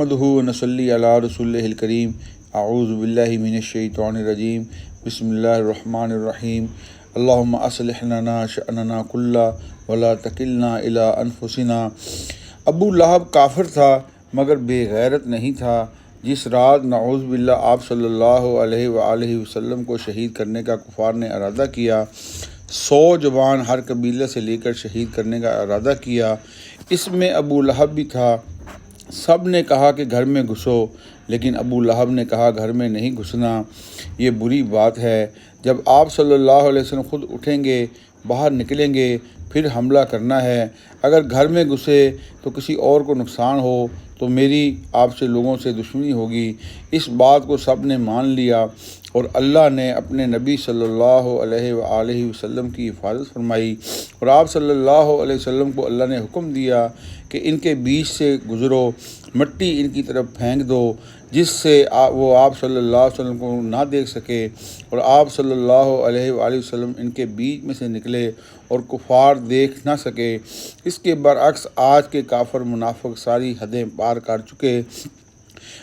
نحمدہ و نصلی علی رسولہ الکریم اعوذ باللہ من الشیطان الرجیم بسم اللہ الرحمن الرحیم اللہم اصلح لنا شأننا کلہ ولا تکلنا الی انفسنا۔ ابو لہب کافر تھا مگر بے غیرت نہیں تھا۔ جس رات نعوذ باللہ آپ صلی اللہ علیہ وآلہ وسلم کو شہید کرنے کا کفار نے ارادہ کیا، 100 جوان ہر قبیلے سے لے کر شہید کرنے کا ارادہ کیا، اس میں ابو لہب بھی تھا۔ سب نے کہا کہ گھر میں گھسو، لیکن ابو لہب نے کہا گھر میں نہیں گھسنا، یہ بری بات ہے۔ جب آپ صلی اللہ علیہ وسلم خود اٹھیں گے، باہر نکلیں گے، پھر حملہ کرنا ہے۔ اگر گھر میں گھسے تو کسی اور کو نقصان ہو تو میری آپ سے لوگوں سے دشمنی ہوگی۔ اس بات کو سب نے مان لیا اور اللہ نے اپنے نبی صلی اللہ علیہ وآلہ وسلم کی حفاظت فرمائی، اور آپ صلی اللہ علیہ وسلم کو اللہ نے حکم دیا کہ ان کے بیچ سے گزرو، مٹی ان کی طرف پھینک دو جس سے وہ آپ صلی اللہ علیہ وسلم کو نہ دیکھ سکے، اور آپ صلی اللہ علیہ وآلہ وسلم ان کے بیچ میں سے نکلے اور کفار دیکھ نہ سکے۔ اس کے برعکس آج کے کافر منافق ساری حدیں پار کر چکے۔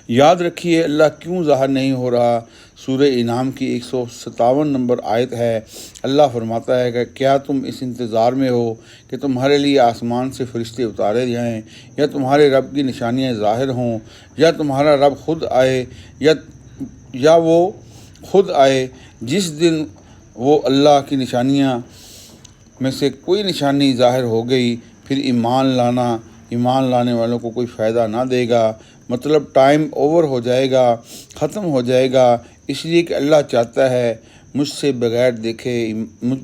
یاد رکھیے اللہ کیوں ظاہر نہیں ہو رہا۔ سورہ انعام کی 157 نمبر آیت ہے۔ اللہ فرماتا ہے کہ کیا تم اس انتظار میں ہو کہ تمہارے لیے آسمان سے فرشتے اتارے جائیں، یا تمہارے رب کی نشانیاں ظاہر ہوں، یا تمہارا رب خود آئے، یا وہ خود آئے۔ جس دن وہ اللہ کی نشانیاں میں سے کوئی نشانی ظاہر ہو گئی، پھر ایمان لانے والوں کو کوئی فائدہ نہ دے گا۔ مطلب ٹائم اوور ہو جائے گا، ختم ہو جائے گا، اس لیے کہ اللہ چاہتا ہے مجھ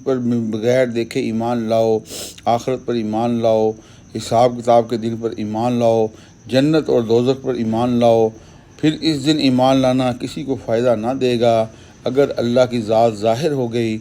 پر بغیر دیکھے ایمان لاؤ، آخرت پر ایمان لاؤ، حساب کتاب کے دن پر ایمان لاؤ، جنت اور دوزخ پر ایمان لاؤ۔ پھر اس دن ایمان لانا کسی کو فائدہ نہ دے گا اگر اللہ کی ذات ظاہر ہو گئی۔